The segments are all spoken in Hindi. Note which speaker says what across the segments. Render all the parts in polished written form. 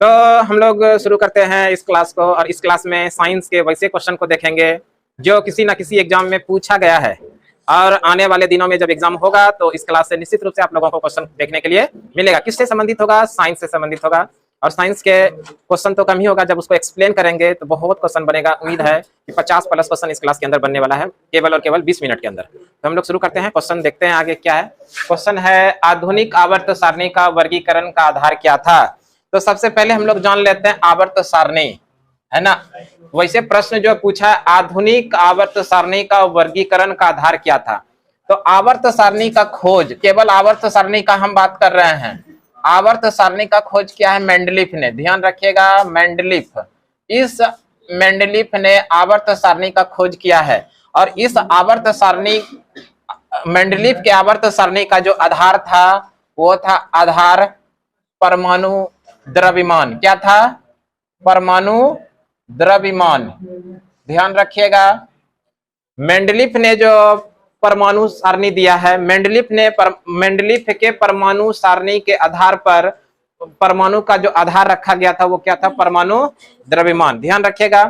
Speaker 1: तो हम लोग शुरू करते हैं इस क्लास को, और इस क्लास में साइंस के वैसे क्वेश्चन को देखेंगे जो किसी ना किसी एग्जाम में पूछा गया है। और आने वाले दिनों में जब एग्जाम होगा तो इस क्लास से निश्चित रूप से आप लोगों को क्वेश्चन देखने के लिए मिलेगा। किससे संबंधित होगा? साइंस से संबंधित होगा। और साइंस के क्वेश्चन तो कम ही होगा, जब उसको एक्सप्लेन करेंगे तो बहुत क्वेश्चन बनेगा। उम्मीद है कि 50 प्लस क्वेश्चन इस क्लास के अंदर बनने वाला है, केवल और केवल 20 मिनट के अंदर। तो हम लोग शुरू करते हैं, क्वेश्चन देखते हैं आगे क्या है। क्वेश्चन है, आधुनिक आवर्त सारणी का वर्गीकरण का आधार क्या था? तो सबसे पहले हम लोग जान लेते हैं आवर्त सारणी, है ना। वैसे प्रश्न जो पूछा है, आधुनिक आवर्त सारणी का वर्गीकरण का आधार क्या था? तो आवर्त सारणी का खोज, केवल आवर्त सारणी का हम बात कर रहे हैं। आवर्त सारणी का खोज किया है मेंडलीफ ने, ध्यान रखिएगा, मेंडलीफ। इस मेंडलीफ ने आवर्त सारणी का खोज किया है। और इस आवर्त सारणी, मेंडलीफ के आवर्त सारणी का जो आधार था वो था आधार परमाणु द्रव्यमान। क्या था? परमाणु द्रव्यमान। ध्यान रखिएगा, मेंडलीफ ने जो परमाणु सारणी दिया है, मेंडलीफ के परमाणु सारणी के आधार पर परमाणु का जो आधार रखा गया था वो क्या था? परमाणु द्रव्यमान। ध्यान रखिएगा,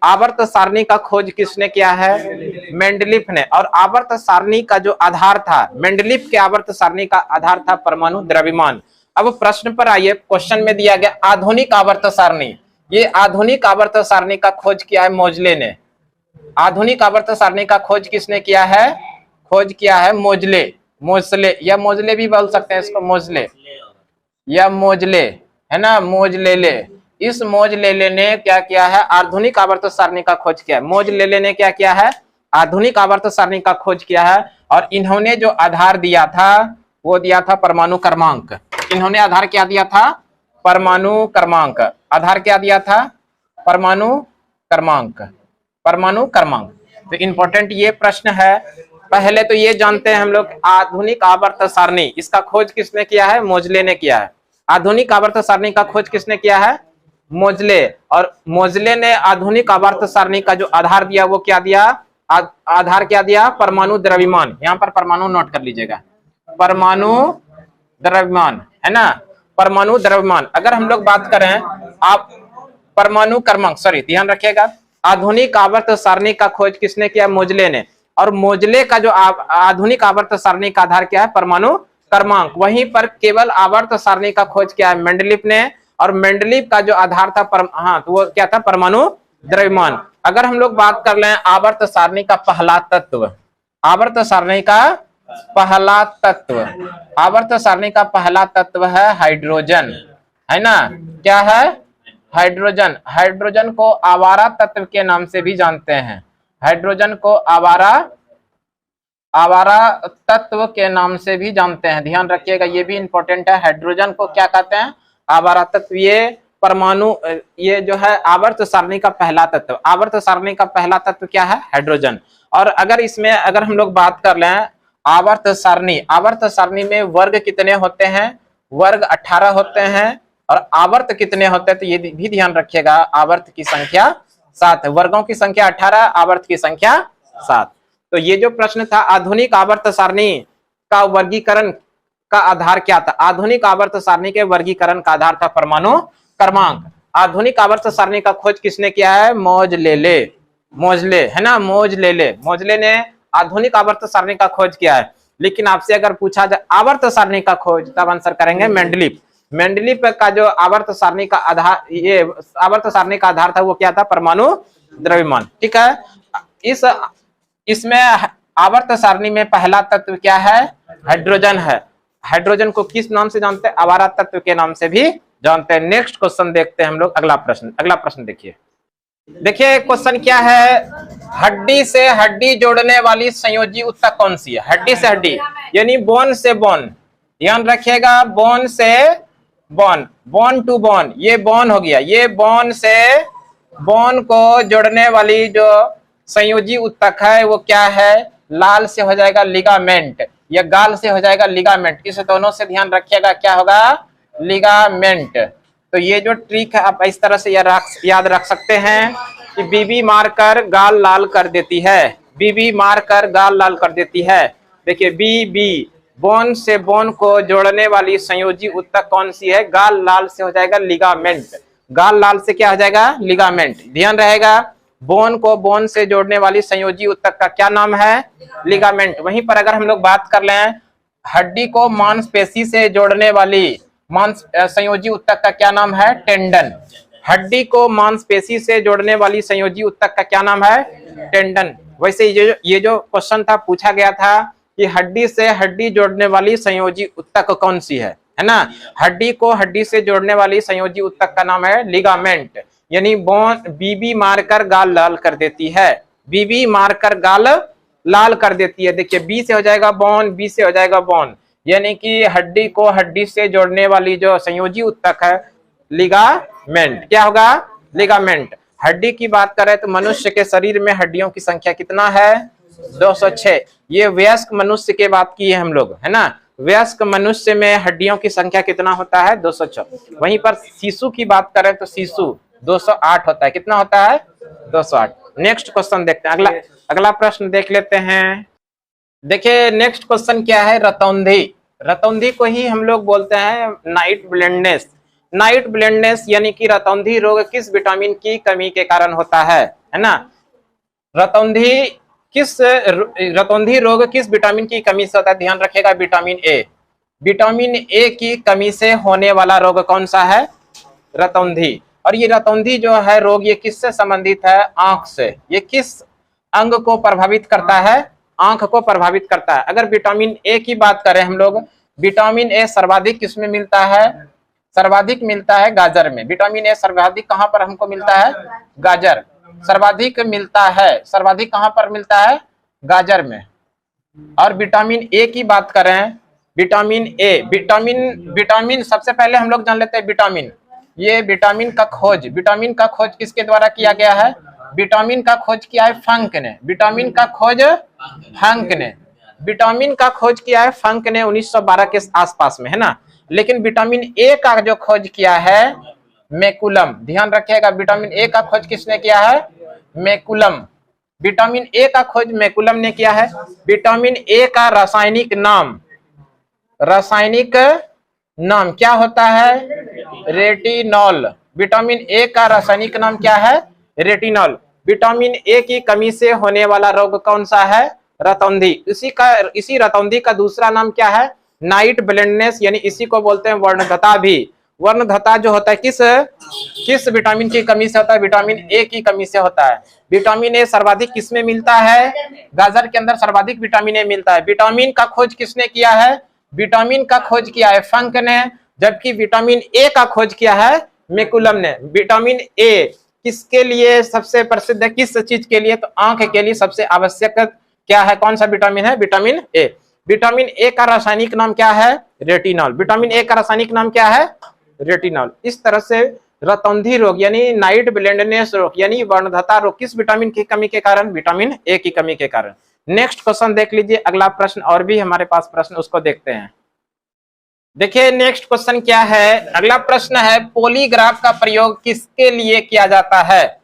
Speaker 1: आवर्त सारणी का खोज किसने किया है? मेंडलीफ ने। और आवर्त सारणी का जो आधार था, मेंडलीफ के आवर्त सारणी का आधार था परमाणु द्रव्यमान। अब प्रश्न पर आइए, क्वेश्चन में दिया गया आधुनिक आवर्त सारणी। ये आधुनिक आवर्त सारणी का खोज किया है मोजले ने। आधुनिक आवर्त सारणी का खोज किसने किया है? खोज किया है मोजले, मोजले या मोजले भी बोल सकते हैं इसको, मोजले या मोजले, है ना, मोजलेले। इस मोजलेले ने क्या किया है? आधुनिक आवर्त सारणी का खोज किया है। मोजलेले ने क्या किया है? आधुनिक आवर्त सारणी का खोज किया है। और इन्होंने जो आधार दिया था वो दिया था परमाणु क्रमांक। इन्होंने आधार क्या दिया था? परमाणु क्रमांक। आधार क्या दिया था? परमाणु क्रमांक, परमाणु क्रमांक। तो इंपॉर्टेंट ये प्रश्न है। पहले तो ये जानते हैं हम लोग, आधुनिक आवर्त सारणी, इसका खोज किसने किया है? मोजले ने किया है। आधुनिक आवर्त सारणी का खोज किसने किया है? मोजले। और मोजले ने आधुनिक आवर्त सारणी का जो आधार दिया वो क्या दिया? आधार क्या दिया? परमाणु द्रव्यमान। यहाँ पर परमाणु नोट कर लीजिएगा, परमाणु द्रव्यमान, है ना, परमाणु द्रव्यमान। अगर हम लोग बात करें आप परमाणु क्रमांक, सॉरी, ध्यान रखिएगा, आधुनिक आवर्त सारणी का खोज किसने किया? मोजले ने। और मोजले का जो आधुनिक आवर्त सारणी का आधार क्या है? परमाणु क्रमांक। वहीं पर केवल आवर्त सारणी का खोज किया है मेंडलीफ ने। और मेंडलीफ का जो आधार था तो वो क्या था? परमाणु द्रव्यमान। अगर हम लोग बात कर लें आवर्त सारणी का पहला तत्व, आवर्त सारणी का पहला तत्व, आवर्त सारणी का पहला तत्व है हाइड्रोजन, है ना। क्या है? हाइड्रोजन। हाइड्रोजन को आवारा तत्व के नाम से भी जानते हैं। हाइड्रोजन को आवारा तत्व के नाम से भी जानते हैं। ध्यान रखिएगा, ये भी इंपॉर्टेंट है। हाइड्रोजन को क्या कहते हैं? आवारा तत्व। ये परमाणु, ये जो है आवर्त सारणी का पहला तत्व। आवर्त सारणी का पहला तत्व क्या है? हाइड्रोजन। और अगर इसमें अगर हम लोग बात कर लें आवर्त सारणी, आवर्त सारणी में वर्ग कितने होते हैं? वर्ग 18 होते हैं। और आवर्त कितने होते हैं? तो ये भी ध्यान रखिएगा, आवर्त की संख्या 7 है। वर्गों की संख्या 18, आवर्त की संख्या 7। तो ये जो प्रश्न था, आधुनिक आवर्त सारणी का वर्गीकरण का आधार क्या था? आधुनिक आवर्त सारणी के वर्गीकरण का आधार था परमाणु क्रमांक। आधुनिक आवर्त सारणी का खोज किसने किया है? मोजलेले, मोजले, है ना, मोजलेले। मोजले ने आधुनिक आवर्त सारणी का खोज किया है। लेकिन आपसे अगर पूछा जाए आवर्त सारणी का खोज, तब आंसर करेंगे मेंडलीफ। मेंडलीफ का जो आवर्त सारणी का आधार, ये आवर्त सारणी का आधार था वो क्या था? परमाणु द्रव्यमान। ठीक है। इसमें आवर्त सारणी में पहला तत्व क्या है? हाइड्रोजन है। हाइड्रोजन को किस नाम से जानते हैं? आवारा तत्व के नाम से भी जानते हैं। नेक्स्ट क्वेश्चन देखते हैं हम लोग, अगला प्रश्न। अगला प्रश्न देखिए, देखिए क्वेश्चन क्या है, हड्डी से हड्डी जोड़ने वाली संयोजी ऊतक कौन सी है? हड्डी से हड्डी यानी बोन से बोन। ध्यान रखिएगा, बोन से बोन, बोन टू बोन, ये बोन हो गया। ये बोन से बोन को जोड़ने वाली जो संयोजी ऊतक है वो क्या है? लाल से हो जाएगा लिगामेंट, या गाल से हो जाएगा लिगामेंट। इस दोनों से ध्यान रखिएगा, क्या होगा? लिगामेंट। तो ये जो ट्रिक है आप इस तरह से याद रख सकते हैं कि बीबी मारकर गाल लाल कर देती है, बीबी मारकर गाल लाल कर देती है। देखिए, बी बी बोन से बोन को जोड़ने वाली संयोजी ऊतक कौन सी है? गाल लाल से हो जाएगा लिगामेंट। गाल लाल से क्या हो जाएगा? लिगामेंट। ध्यान रहेगा, बोन को बोन से जोड़ने वाली संयोजी ऊतक का क्या नाम है? लिगामेंट। वहीं पर अगर हम लोग बात कर लें हड्डी को मांसपेशी से जोड़ने वाली संयोजी ऊतक का क्या नाम है? टेंडन। हड्डी को मांसपेशी से जोड़ने वाली संयोजी ऊतक का क्या नाम है? टेंडन। वैसे ये जो क्वेश्चन था पूछा गया था कि हड्डी से हड्डी जोड़ने वाली संयोजी ऊतक कौन सी है ना? हड्डी को हड्डी से जोड़ने वाली संयोजी ऊतक का नाम है लिगामेंट। यानी बोन बीबी मारकर गाल लाल कर देती है, बीबी मारकर गाल लाल कर देती है। देखिए बी से हो जाएगा बोन, बी से हो जाएगा बोन, यानी कि हड्डी को हड्डी से जोड़ने वाली जो संयोजी ऊतक है लिगामेंट। क्या होगा? लिगामेंट। हड्डी की बात करें तो मनुष्य के शरीर में हड्डियों की संख्या कितना है? 206। ये वयस्क मनुष्य की बात की है हम लोग, है ना? वयस्क मनुष्य में हड्डियों की संख्या कितना होता है? 206। वहीं पर शिशु की बात करें तो शिशु 208 होता है। कितना होता है? 208। नेक्स्ट क्वेश्चन देखते हैं, अगला प्रश्न देख लेते हैं। देखिए नेक्स्ट क्वेश्चन क्या है? रतौंधी। रतौंधी को ही हम लोग बोलते हैं नाइट ब्लाइंडनेस। नाइट ब्लाइंडनेस यानी कि रतौंधी रोग किस विटामिन की कमी के कारण होता है ना? रतौंधी रोग किस विटामिन की कमी से होता है? ध्यान रखिएगा, विटामिन ए। विटामिन ए की कमी से होने वाला रोग कौन सा है? रतौंधी। और ये रतौंधी जो है रोग, ये किससे संबंधित है? आंख से। ये किस अंग को प्रभावित करता है? आंख को प्रभावित करता है। अगर विटामिन ए की बात करें हम लोग, विटामिन ए सर्वाधिक किसमें मिलता है? सर्वाधिक मिलता है गाजर में। विटामिन ए सर्वाधिक कहां पर हमको मिलता है? गाजर। सर्वाधिक मिलता है, सर्वाधिक कहां पर मिलता है? गाजर में। और विटामिन ए की बात करें, विटामिन ए, विटामिन सबसे पहले हम लोग जान लेते हैं विटामिन। ये विटामिन का खोज किसके द्वारा किया गया है? विटामिन का खोज किया है फंक ने। विटामिन का खोज फंक ने, विटामिन का खोज किया है फंक ने 1912 के आसपास में, है ना? लेकिन विटामिन ए का जो खोज किया है मैकुलम। ध्यान रखिएगा, विटामिन ए का खोज किसने किया है? मैकुलम। विटामिन ए का खोज मैकुलम ने किया है। विटामिन ए का रासायनिक नाम क्या होता है? रेटिनॉल। विटामिन ए का रासायनिक नाम क्या है? रेटिनॉल। विटामिन ए की कमी से होने वाला रोग कौन सा है? रतौंधी। इसी रतौंधी का दूसरा नाम क्या है? नाइट ब्लाइंडनेस, यानी इसी को बोलते हैं वर्णधता भी। वर्णधता जो होता है किस विटामिन की कमी से होता है? विटामिन ए की कमी से होता है। विटामिन ए सर्वाधिक किसमें मिलता है? गाजर के अंदर सर्वाधिक विटामिन ए मिलता है। विटामिन का खोज किसने किया है? विटामिन का खोज किया है फंक ने, जबकि विटामिन ए का खोज किया है मैकुलम ने। विटामिन ए किसके लिए सबसे प्रसिद्ध है? किस चीज के लिए? तो आंख के लिए सबसे आवश्यक क्या है? कौन सा विटामिन है? Vitamin A. विटामिन ए का रासायनिक नाम क्या है? रेटिनॉल। विटामिन ए का रासायनिक नाम क्या है? रेटिनॉल। इस तरह से रतौंधी रोग यानी नाइट ब्लाइंडनेस रोग यानी वर्णधता रोग किस विटामिन की कमी के कारण? विटामिन ए की कमी के कारण। नेक्स्ट क्वेश्चन देख लीजिए, अगला प्रश्न और भी हमारे पास प्रश्न, उसको देखते हैं। देखिए नेक्स्ट क्वेश्चन क्या है? अगला प्रश्न है पॉलीग्राफ का प्रयोग किसके लिए किया जाता है?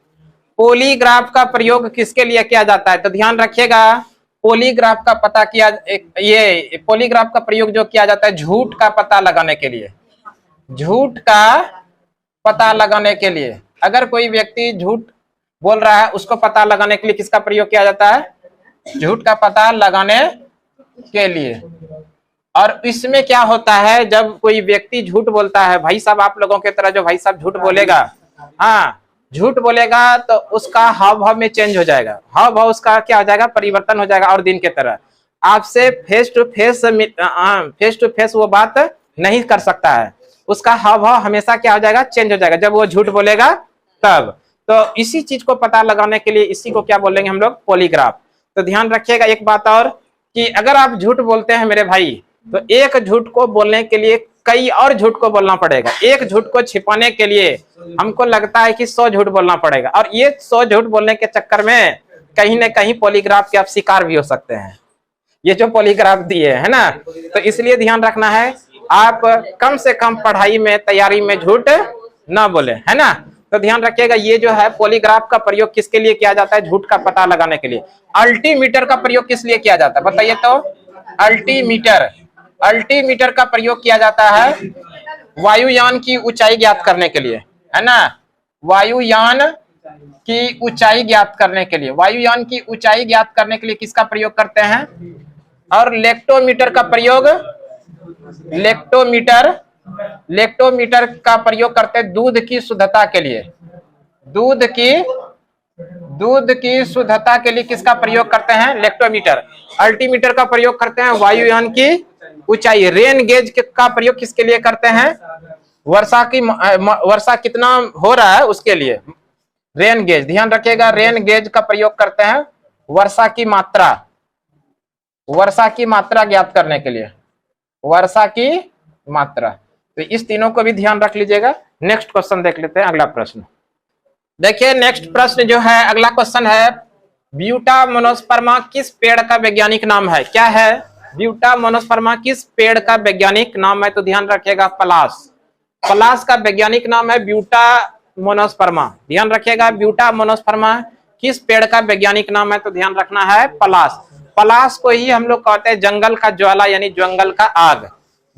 Speaker 1: पॉलीग्राफ का प्रयोग किसके लिए किया जाता है? तो ध्यान रखिएगा, पॉलीग्राफ का पता किया, ये पॉलीग्राफ का प्रयोग जो किया जाता है झूठ का पता लगाने के लिए। झूठ का पता लगाने के लिए, अगर कोई व्यक्ति झूठ बोल रहा है उसको पता लगाने के लिए किसका प्रयोग किया जाता है? झूठ का पता लगाने के लिए। और इसमें क्या होता है, जब कोई व्यक्ति झूठ बोलता है, भाई साहब आप लोगों की तरह जो भाई साहब झूठ बोलेगा, हाँ झूठ बोलेगा तो उसका हाव भाव में चेंज हो जाएगा। हाव भाव उसका क्या हो जाएगा? परिवर्तन हो जाएगा। और दिन के तरह आपसे फेस टू फेस वो बात नहीं कर सकता है। उसका हाव भाव हमेशा क्या हो जाएगा? चेंज हो जाएगा जब वो झूठ बोलेगा तब। तो इसी चीज को पता लगाने के लिए इसी को क्या बोलेंगे हम लोग? पॉलीग्राफ। तो ध्यान रखिएगा एक बात और, कि अगर आप झूठ बोलते हैं मेरे भाई, तो एक झूठ को बोलने के लिए कई और झूठ को बोलना पड़ेगा। एक झूठ को छिपाने के लिए हमको लगता है कि 100 झूठ बोलना पड़ेगा। और ये 100 झूठ बोलने के चक्कर में कहीं ना कहीं पॉलीग्राफ के आप शिकार भी हो सकते हैं। ये जो पॉलीग्राफ दिए है ना, तो इसलिए ध्यान रखना है, आप कम से कम पढ़ाई में, तैयारी में झूठ ना बोले, है ना। तो ध्यान रखिएगा, ये जो है पॉलीग्राफ का प्रयोग किसके लिए किया जाता है? झूठ का पता लगाने के लिए। अल्टीमीटर का प्रयोग किस लिए किया जाता है बताइए तो? अल्टीमीटर, अल्टीमीटर का प्रयोग किया जाता है वायुयान की ऊंचाई ज्ञात करने के लिए, है ना। वायुयान की ऊंचाई ज्ञात करने के लिए, वायुयान की ऊंचाई ज्ञात करने के लिए किसका प्रयोग करते हैं? और लेक्टोमीटर का प्रयोग, लेक्टोमीटर का प्रयोग करते हैं दूध की शुद्धता के लिए। दूध की शुद्धता के लिए किसका प्रयोग करते हैं? लेक्टोमीटर। अल्टीमीटर का प्रयोग करते हैं वायुयान की ऊंचाई। रेन गेज का प्रयोग किसके लिए करते हैं? वर्षा कितना हो रहा है उसके लिए रेन गेज, ध्यान रखिएगा। रेन गेज का प्रयोग करते हैं वर्षा की मात्रा ज्ञात करने के लिए, वर्षा की मात्रा। तो इस तीनों को भी ध्यान रख लीजिएगा। नेक्स्ट क्वेश्चन देख लेते हैं, अगला प्रश्न देखिए। नेक्स्ट प्रश्न जो है, अगला क्वेश्चन है, ब्यूटामोनोस्पर्मा किस पेड़ का वैज्ञानिक नाम है? क्या है? ब्यूटामोनोस्पर्मा किस पेड़ का वैज्ञानिक नाम है? तो ध्यान रखिएगा, पलाश। पलाश का वैज्ञानिक नाम है ब्यूटामोनोस्पर्मा। ध्यान रखिएगा, ब्यूटामोनोस्पर्मा किस पेड़ का वैज्ञानिक नाम है? तो ध्यान रखना है पलाश। पलाश को ही हम लोग कहते हैं जंगल का ज्वाला, यानी जंगल का आग।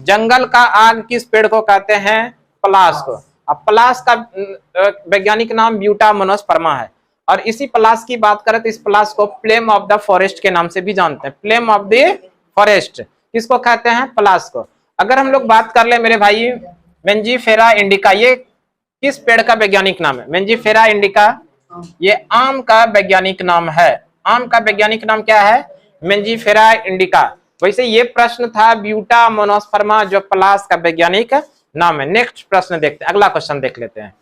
Speaker 1: जंगल का आग किस पेड़ को कहते हैं? पलाश को। अब पलाश का वैज्ञानिक नाम ब्यूटामोनोस्पर्मा है। और इसी पलाश की बात करें तो इस पलाश को फ्लेम ऑफ द फॉरेस्ट के नाम से भी जानते हैं। फ्लेम ऑफ द फॉरेस्ट किसको कहते हैं? पलाश को। अगर हम लोग बात कर ले मेरे भाई, मेंजीफेरा इंडिका, ये किस पेड़ का वैज्ञानिक नाम है? मेंजीफेरा इंडिका ये आम का वैज्ञानिक नाम है। आम का वैज्ञानिक नाम क्या है? Mangifera indica. वैसे ये प्रश्न था ब्यूटामोनोस्पर्मा जो पलाश का वैज्ञानिक नाम है। नेक्स्ट प्रश्न देखते हैं, अगला क्वेश्चन देख लेते हैं।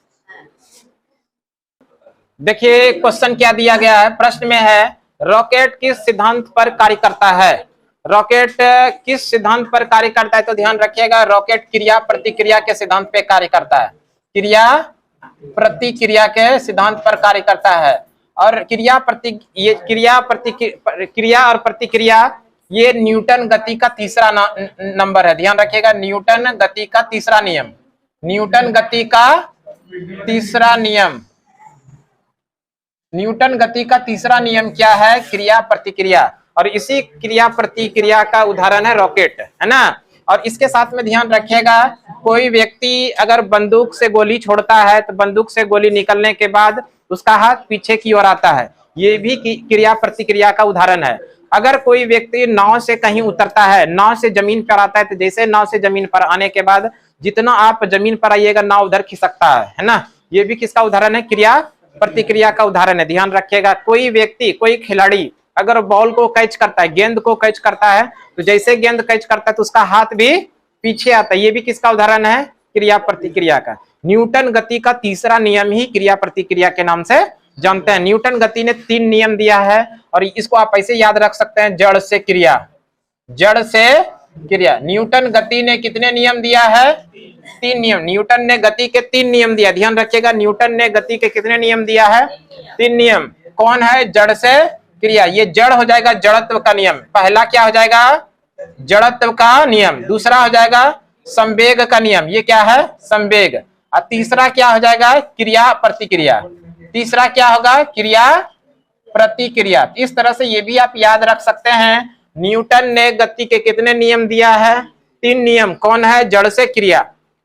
Speaker 1: देखिए क्वेश्चन क्या दिया गया है, प्रश्न में है रॉकेट किस सिद्धांत पर कार्य करता है? रॉकेट किस सिद्धांत पर कार्य करता है? तो ध्यान रखिएगा, रॉकेट क्रिया प्रतिक्रिया के सिद्धांत पे कार्य करता है। क्रिया प्रतिक्रिया के सिद्धांत पर कार्य करता है। और क्रिया और प्रतिक्रिया ये न्यूटन गति का तीसरा नंबर है। ध्यान रखिएगा, न्यूटन गति का तीसरा नियम, न्यूटन गति का तीसरा नियम। न्यूटन गति का तीसरा नियम क्या है? क्रिया प्रतिक्रिया। और इसी क्रिया प्रतिक्रिया का उदाहरण है रॉकेट, है ना। और इसके साथ में ध्यान रखिएगा, कोई व्यक्ति अगर बंदूक से गोली छोड़ता है तो बंदूक से गोली निकलने के बाद उसका हाथ पीछे की ओर आता है, ये भी क्रिया प्रतिक्रिया का उदाहरण है। अगर कोई व्यक्ति नाव से कहीं उतरता है, नाव से जमीन पर आता है, तो जैसे नाव से जमीन पर आने के बाद जितना आप जमीन पर आइएगा नाव उधर खिसकता है ना। ये भी किसका उदाहरण है? क्रिया प्रतिक्रिया का उदाहरण है। ध्यान रखिएगा, कोई व्यक्ति, कोई खिलाड़ी अगर बॉल को कैच करता है, गेंद को कैच करता है, तो जैसे गेंद कैच करता है तो उसका हाथ भी पीछे आता है। ये भी किसका उदाहरण है? क्रिया प्रतिक्रिया का। न्यूटन गति का तीसरा नियम ही क्रिया प्रतिक्रिया के नाम से जानते हैं। न्यूटन गति ने 3 नियम दिया है और इसको आप ऐसे याद रख सकते हैं, जड़ से क्रिया, जड़ से क्रिया। न्यूटन गति ने कितने नियम दिया है? 3 नियम। न्यूटन ने गति के 3 नियम दिया। ध्यान रखिएगा, न्यूटन ने गति के कितने नियम दिया है? 3 नियम। कौन है? जड़ से क्रिया। ये जड़ हो जाएगा जड़त्व का नियम। पहला क्या हो जाएगा? जड़त्व का नियम। दूसरा हो जाएगा संवेग का नियम, ये क्या है? संवेग। और तीसरा क्या हो जाएगा? क्रिया प्रतिक्रिया। तीसरा क्या होगा? क्रिया प्रतिक्रिया। इस तरह से ये भी आप याद रख सकते हैं, न्यूटन ने गति के कितने नियम दिया है? 3 नियम। कौन है? जड़ से क्रिया।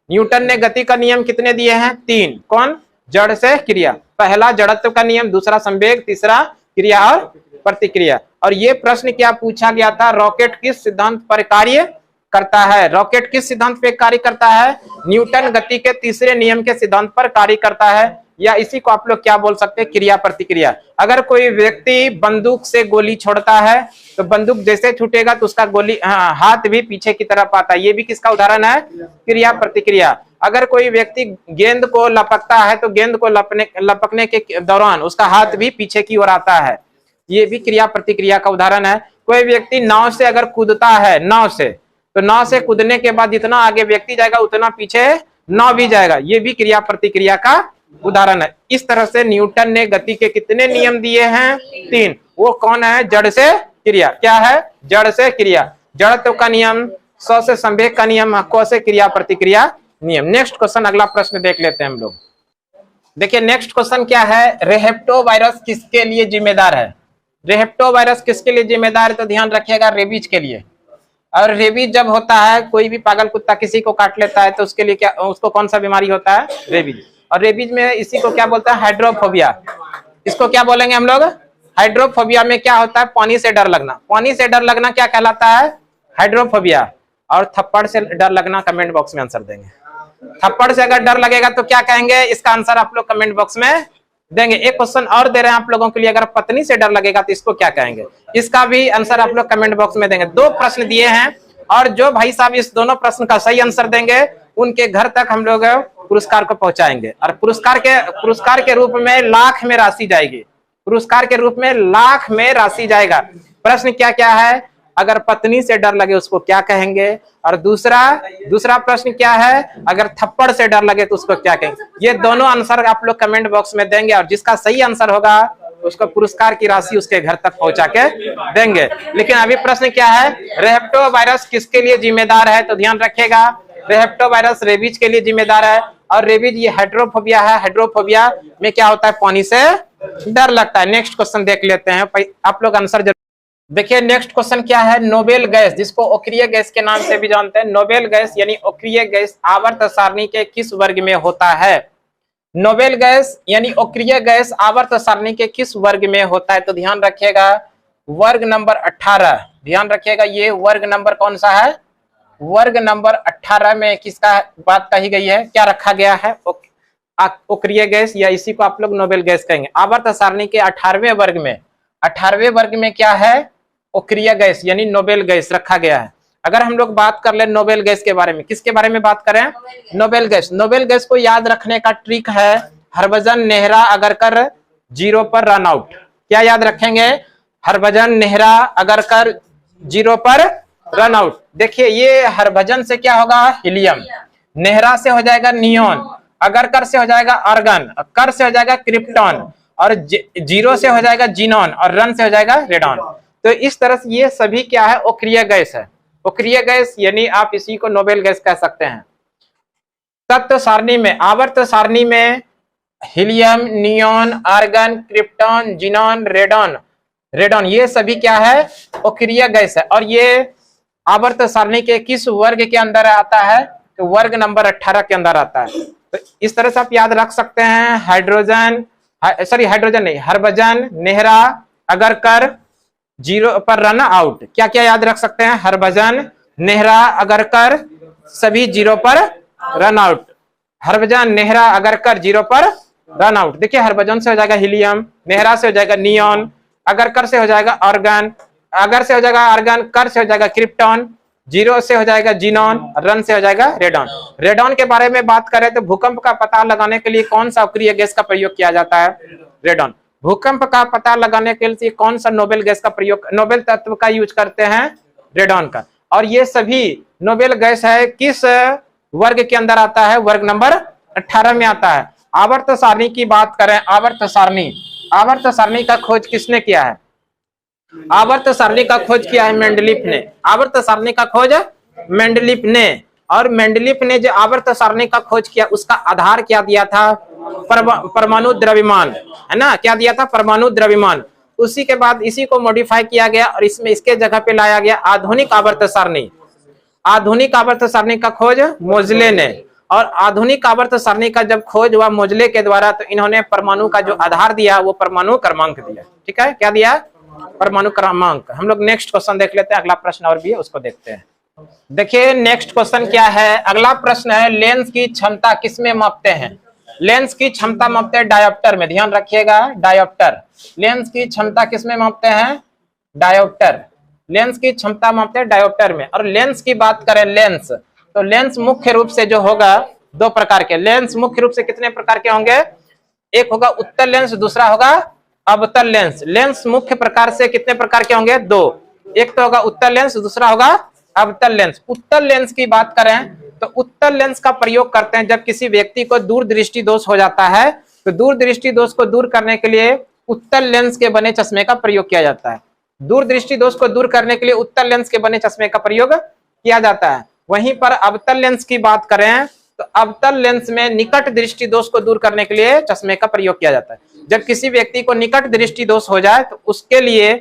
Speaker 1: न्यूटन ने गति का नियम कितने दिए हैं? 3। कौन? जड़ से क्रिया। पहला जड़त्व का नियम, दूसरा संवेग, तीसरा क्रिया और प्रतिक्रिया। और ये प्रश्न क्या पूछा गया था? रॉकेट किस सिद्धांत पर कार्य करता है? रॉकेट किस सिद्धांत पे कार्य करता है? न्यूटन गति के तीसरे नियम के सिद्धांत पर कार्य करता है, या इसी को आप लोग क्या बोल सकते हैं? क्रिया प्रतिक्रिया। अगर कोई व्यक्ति बंदूक से गोली छोड़ता है तो बंदूक जैसे छूटेगा तो उसका गोली हाथ भी पीछे की तरफ आता है, ये भी किसका उदाहरण है? क्रिया प्रतिक्रिया। अगर कोई व्यक्ति गेंद को लपकता है तो गेंद को लपकने के दौरान उसका हाथ भी पीछे की ओर आता है, ये भी क्रिया प्रतिक्रिया का उदाहरण है। कोई व्यक्ति नाव से अगर कूदता है, नाव से, तो नाव से कूदने के बाद जितना आगे व्यक्ति जाएगा उतना पीछे नाव भी जाएगा, ये भी क्रिया प्रतिक्रिया का उदाहरण है। इस तरह से न्यूटन ने गति के कितने नियम दिए हैं? 3। वो कौन है? जड़ से क्रिया। क्या है? जड़ से क्रिया। जड़त्व का नियम, स से संवेग का नियम, क से क्रिया प्रतिक्रिया नियम। नेक्स्ट क्वेश्चन, अगला प्रश्न देख लेते हैं हम लोग। देखिए नेक्स्ट क्वेश्चन क्या है? रेहेप्टो वायरस किसके लिए जिम्मेदार है? रेहेप्टो वायरस किसके लिए जिम्मेदार है? तो ध्यान रखिएगा, रेबीज के लिए। और रेबीज जब होता है, कोई भी पागल कुत्ता किसी को काट लेता है तो उसके लिए क्या, उसको कौन सा बीमारी होता है? रेबीज। और रेबीज में इसी को क्या बोलता है? हाइड्रोफोबिया। इसको क्या बोलेंगे हम लोग? हाइड्रोफोबिया में क्या होता है? पानी से डर लगना। पानी से डर लगना क्या कहलाता है? हाइड्रोफोबिया। और थप्पड़ से डर लगना, कमेंट बॉक्स में आंसर देंगे। थप्पड़ से अगर डर लगेगा तो क्या कहेंगे? इसका आंसर आप लोग कमेंट बॉक्स में देंगे। एक क्वेश्चन और दे रहे हैं आप लोगों के लिए, अगर पत्नी से डर लगेगा तो इसको क्या कहेंगे? इसका भी आंसर आप लोग कमेंट बॉक्स में देंगे। 2 प्रश्न दिए हैं और जो भाई साहब इस दोनों प्रश्न का सही आंसर देंगे उनके घर तक हम लोग पुरस्कार को पहुंचाएंगे। और पुरस्कार के रूप में लाख में राशि जाएगी। पुरस्कार के रूप में लाख में राशि जाएगा। प्रश्न क्या क्या है? अगर पत्नी से डर लगे उसको क्या कहेंगे? और दूसरा प्रश्न क्या है? अगर थप्पड़ से डर लगे तो उसको क्या कहेंगे? ये दोनों आंसर आप लोग कमेंट बॉक्स में देंगे और जिसका सही आंसर होगा उसको पुरस्कार की राशि उसके घर तक पहुंचा के देंगे। लेकिन अभी प्रश्न क्या है? रेप्टो वायरस किसके लिए जिम्मेदार है? तो ध्यान रखिएगा, रेप्टो वायरस रेबीज के लिए जिम्मेदार है। और रेबीज ये हाइड्रोफोबिया है। हाइड्रोफोबिया में क्या होता है? पानी से डर लगता है। नेक्स्ट क्वेश्चन देख लेते हैं, आप लोग आंसर देखिए। नेक्स्ट क्वेश्चन क्या है? नोबेल गैस, जिसको अक्रिय गैस के नाम से भी जानते हैं, नोबेल गैस यानी अक्रिय गैस आवर्त सारणी के किस वर्ग में होता है? नोबेल गैस यानी अक्रिय गैस आवर्त सारणी के किस वर्ग में होता है? तो ध्यान रखिएगा, वर्ग नंबर 18। ध्यान रखिएगा, ये वर्ग नंबर कौन सा है? वर्ग नंबर 18 में किसका बात कही गई है? क्या रखा गया है? अक्रिय गैस, या इसी को आप लोग नोबेल गैस कहेंगे। आवर्त सारणी के 18वें वर्ग में, 18वें वर्ग में क्या है? अक्रिय गैस यानी नोबेल गैस रखा गया है। अगर हम लोग बात कर ले नोबेल गैस के बारे में, किसके बारे में बात करें? Noble gas. नोबेल गैस को याद रखने का ट्रिक है हरभजन, नेहरा, अगरकर, 0 पर रन आउट। क्या याद रखेंगे? हरभजन, नेहरा, अगरकर, 0 पर रन आउट। देखिए, ये हरभजन से क्या होगा? हीलियम। नेहरा से हो जाएगा नियोन, अगरकर से हो जाएगा आर्गन, कर से हो जाएगा क्रिप्टॉन, और 0 से हो जाएगा जीनॉन, और रन से हो जाएगा रेडॉन। तो इस तरह से ये सभी क्या है? अक्रिय गैस है। अक्रिय गैस यानी आप इसी को नोबेल गैस कह सकते हैं। तत्व सारणी में, आवर्त सारणी में helium, neon, argon, krypton, xenon, radon ये सभी क्या है? अक्रिय गैस है। और ये आवर्त सारणी के किस वर्ग के अंदर आता है? तो वर्ग नंबर 18 के अंदर आता है। तो इस तरह से आप याद रख सकते हैं, हाइड्रोजन नहीं, हरभजन, नेहरा, अगरकर, 0 पर रन आउट। क्या क्या याद रख सकते हैं? हरभजन, नेहरा, अगरकर, सभी 0 पर रन आउट। हरभजन, नेहरा, अगरकर, 0 पर रन आउट। देखिए, हरभजन से हो जाएगा हीलियम, नेहरा से हो जाएगा नियोन, अगरकर से हो जाएगा आर्गन, अगर से हो जाएगा आर्गन, कर से हो जाएगा क्रिप्टॉन, 0 से हो जाएगा जीनॉन, रन से हो जाएगा रेडॉन। रेडॉन के बारे में बात करें तो भूकंप का पता लगाने के लिए कौन सा अक्रिय गैस का प्रयोग किया जाता है? रेडॉन। भूकंप का पता लगाने के लिए कौन सा नोबेल गैस का प्रयोग, नोबेल तत्व का यूज करते हैं? रेडॉन का। और ये सभी नोबेल गैस है किस वर्ग के अंदर आता है? वर्ग नंबर 18 में आता है। आवर्त सारणी की बात करें, आवर्त सारणी का खोज किसने किया है? आवर्त सारणी का खोज किया है मेंडलीफ ने। आवर्त सारणी का खोज मेंडलीफ ने। और मेंडलीफ ने जो आवर्त सारणी का खोज किया उसका आधार क्या दिया था? परमाणु द्रव्यमान, है ना? क्या दिया था? परमाणु द्रव्यमान। उसी के बाद इसी को मॉडिफाई किया गया और इसमें इसके जगह पे लाया गया आधुनिक आवर्त सारणी। आधुनिक आवर्त सारणी का खोज मोजले ने। और आधुनिक आवर्त सारणी का जब खोज हुआ मोजले के द्वारा तो इन्होंने परमाणु का जो आधार दिया वो परमाणु क्रमांक दिया। ठीक है, क्या दिया? परमाणु क्रमांक। हम लोग नेक्स्ट क्वेश्चन देख लेते हैं, अगला प्रश्न और भी है उसको देखते हैं। देखिए नेक्स्ट क्वेश्चन क्या है? अगला प्रश्न है, लेंस की क्षमता किसमें मापते हैं? लेंस की क्षमता मापते हैं डायोप्टर में। ध्यान रखिएगा, डायोप्टर। लेंस की क्षमता किसमें मापते हैं? डायोप्टर। लेंस की क्षमता मापते हैं डायोप्टर में। और लेंस की बात करें, लेंस, तो लेंस मुख्य रूप से जो होगा 2 प्रकार के। लेंस मुख्य रूप से कितने प्रकार के होंगे? एक होगा उत्तल लेंस, दूसरा होगा अवतल लेंस। लेंस मुख्य प्रकार से कितने प्रकार के होंगे? 2। एक तो होगा उत्तल लेंस, दूसरा होगा अवतल लेंस। उत्तल लेंस की बात करें तो उत्तल लेंस का प्रयोग करते हैं जब किसी व्यक्ति को दूरदृष्टि दोष हो जाता है, तो दूरदृष्टि दोष को दूर करने के लिए उत्तल लेंस के बने चश्मे का प्रयोग किया जाता है। दूरदृष्टि दोष को दूर करने के लिए उत्तल लेंस के बने चश्मे का प्रयोग किया जाता है। वहीं पर अवतल लेंस की बात करें तो अवतल लेंस में निकट दृष्टि दोष को दूर करने के लिए चश्मे का प्रयोग किया जाता है। जब किसी व्यक्ति को निकट दृष्टि दोष हो जाए तो उसके लिए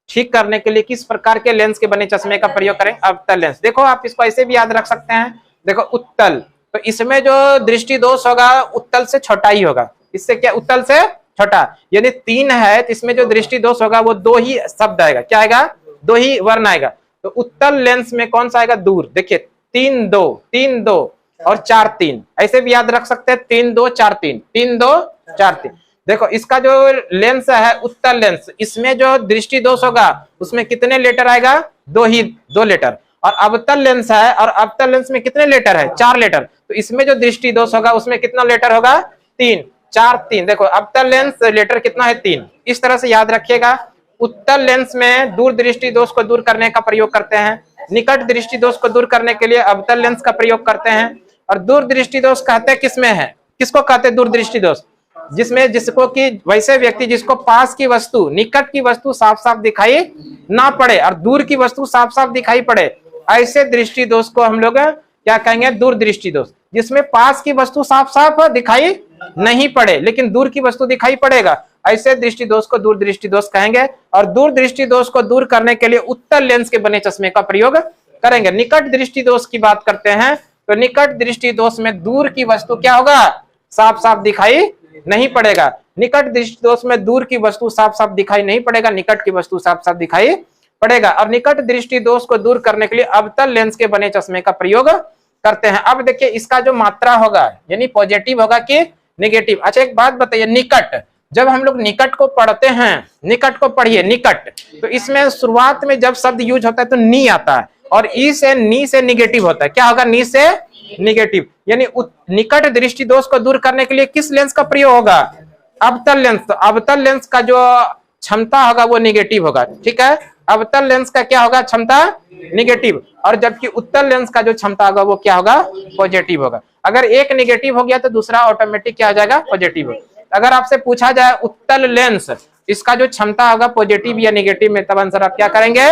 Speaker 1: ठीक करने के लिए किस प्रकार के लेंस के बने चश्मे का प्रयोग करें? अवतल लेंस। देखो आप इसको ऐसे भी याद रख सकते हैं, देखो उत्तल, तो इसमें जो दृष्टि दोष होगा उत्तल से छोटा ही होगा। इससे क्या? उत्तल से छोटा। यदि 3 है तो इसमें जो दृष्टि दोष होगा वो 2 ही शब्द आएगा। क्या आएगा? 2 ही वर्ण आएगा। तो उत्तल लेंस में कौन सा आएगा? दूर। देखिए 3 2 3 2 और 4 3, ऐसे भी याद रख सकते हैं 3 2 4 3 3 2 4 3। देखो इसका जो लेंस है उत्तल लेंस, इसमें जो दृष्टि दोष होगा उसमें कितने लेटर आएगा? 2 लेटर। और अवतल लेंस है, और अवतल लेंस में कितने लेटर है? 4 लेटर। तो इसमें जो दृष्टि दोष होगा उसमें कितना लेटर होगा? 3 4 3। देखो अवतल लेंस लेटर कितना है? 3। इस तरह से याद रखिएगा। उत्तल लेंस में दूर दृष्टि दोष को दूर करने का प्रयोग करते हैं, निकट दृष्टि दोष को दूर करने के लिए अवतल लेंस का प्रयोग करते हैं। और दूर दृष्टि दोष कहते हैं किसमें है? किसको कहते हैं दूर दृष्टि दोष? जिसमें जिसको कि वैसे व्यक्ति जिसको पास की वस्तु, निकट की वस्तु साफ साफ दिखाई ना पड़े और दूर की वस्तु साफ साफ दिखाई पड़े, ऐसे दृष्टि दोष को हम लोग क्या कहेंगे? दूर दृष्टि दोष। जिसमें पास की वस्तु साफ साफ दिखाई नहीं पड़े लेकिन दूर की वस्तु दिखाई पड़ेगा, ऐसे दृष्टि दोष को दूर दृष्टि दोष कहेंगे। और दूर दृष्टि दोष को दूर करने के लिए उत्तल लेंस के बने चश्मे का प्रयोग करेंगे। निकट दृष्टि दोष की बात करते हैं तो निकट दृष्टि दोष में दूर की वस्तु क्या होगा? साफ साफ दिखाई नहीं पड़ेगा। निकट दृष्टि दोष में दूर की वस्तु साफ साफ दिखाई नहीं पड़ेगा, निकट की वस्तु साफ साफ दिखाई पड़ेगा। और निकट दृष्टि दोष को दूर करने के लिए अवतल लेंस के बने चश्मे का प्रयोग करते हैं। अब देखिए इसका जो मात्रा होगा यानी पॉजिटिव होगा कि नेगेटिव। अच्छा एक बात बताइए, निकट, जब हम लोग निकट को पढ़ते हैं, निकट को पढ़िए निकट, तो इसमें शुरुआत में जब शब्द यूज होता है तो नी आता है और ई से नी से निगेटिव होता है। क्या होगा? नी से निगेटिव। यानी निकट दृष्टि दोष को दूर करने के लिए किस लेंस का प्रयोग होगा? अवतल लेंस। तो अवतल लेंस का जो क्षमता होगा वो निगेटिव होगा। ठीक है, अवतल लेंस का क्या होगा? क्षमता निगेटिव। और जबकि उत्तल लेंस का जो क्षमता होगा वो क्या होगा? पॉजिटिव होगा। अगर एक निगेटिव हो गया तो दूसरा ऑटोमेटिक क्या हो जाएगा? पॉजिटिव। अगर आपसे पूछा जाए उत्तल लेंस इसका जो क्षमता होगा पॉजिटिव या निगेटिव में, तब आंसर आप क्या करेंगे?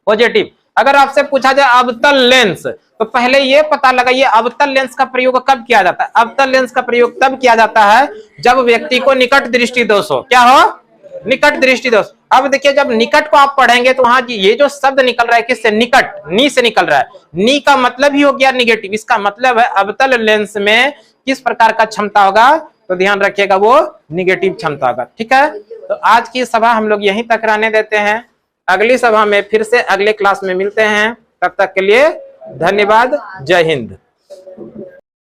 Speaker 1: पॉजिटिव। अगर आपसे पूछा जाए अवतल लेंस तो पहले ये पता लगाइए अवतल लेंस का प्रयोग कब किया जाता है? अवतल लेंस का प्रयोग तब किया जाता है जब व्यक्ति को निकट दृष्टि दोष हो। क्या हो? निकट दृष्टि दोष। अब देखिए जब निकट को आप पढ़ेंगे तो वहां ये जो शब्द निकल रहा है किससे? निकट, नी से निकल रहा है। नी का मतलब ही हो गया निगेटिव। इसका मतलब है अवतल लेंस में किस प्रकार का क्षमता होगा? तो ध्यान रखिएगा वो निगेटिव क्षमता होगा। ठीक है, तो आज की सभा हम लोग यहीं तक रहने देते हैं। अगली सभा में फिर से अगले क्लास में मिलते हैं। तब तक के लिए धन्यवाद। जय हिंद।